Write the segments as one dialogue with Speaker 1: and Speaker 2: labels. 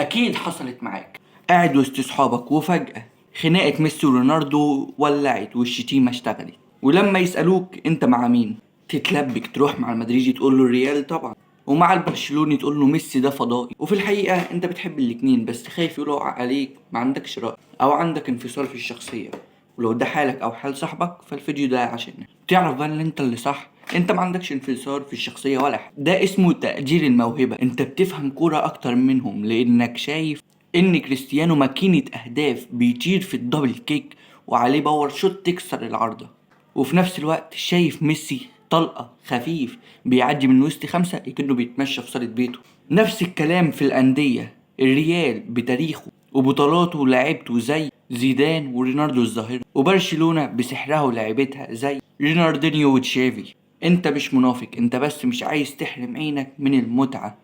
Speaker 1: اكيد حصلت معاك. قاعد وسط صحابك وفجأة خناقة ميسي ورونالدو ولعت والشتيمة اشتغلت، ولما يسألوك انت مع مين تتلبك تروح مع المدريدي تقول له الريال طبعا، ومع البرشلوني تقول له ميسي ده فضائي. وفي الحقيقة انت بتحب الاتنين بس خايف يقولوا عليك ما عندكش رأي او عندك انفصال في الشخصية. ولو ده حالك او حال صاحبك فالفيديو ده عشانك تعرف بقى ان انت اللي صح. انت ما عندكش انفصال في الشخصية ولا حاجة، ده اسمه تقدير الموهبة. انت بتفهم كورة اكتر منهم لانك شايف ان كريستيانو ماكينة اهداف بيطير في الدبل كيك وعليه باور شوت تكسر العارضة، وفي نفس الوقت شايف ميسي طلقة خفيف بيعدي من وسط خمسة كأنه بيتمشى في صالة بيته. نفس الكلام في الأندية، الريال بتاريخه وبطولاته ولعبته زي زيدان وريناردو الظاهرة، وبرشلونة بسحرها ولعبتها زي ريناردينيو وتشافي. انت مش منافق، انت بس مش عايز تحرم عينك من المتعة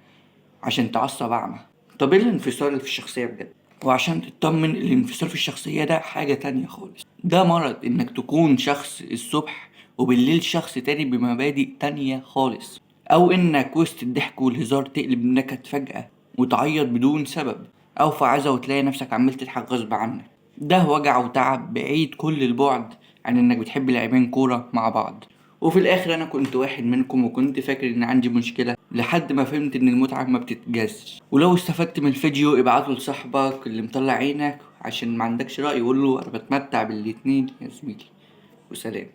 Speaker 1: عشان تعصب أعمى. طب ايه الانفصال في الشخصية بجد؟ وعشان تطمن، الانفصال في الشخصية ده حاجة تانية خالص. ده مرض انك تكون شخص الصبح وبالليل شخص تاني بمبادئ تانية خالص، او انك وسط الضحك والهزار تقلب نكد فجأة وتعيط بدون سبب، او في عزا وتلاقي نفسك عمال تضحك غصب عنك. ده وجع وتعب بعيد كل البعد عن انك بتحب لاعبين كورة مع بعض. وفي الاخر انا كنت واحد منكم وكنت فاكر ان عندي مشكلة لحد ما فهمت ان المتعة ما بتتجازش. ولو استفدت من الفيديو ابعته لصاحبك اللي مطلع عينك عشان ما عندكش رأي، يقول له انا بتمتع بالاتنين يا زميلي. وسلام.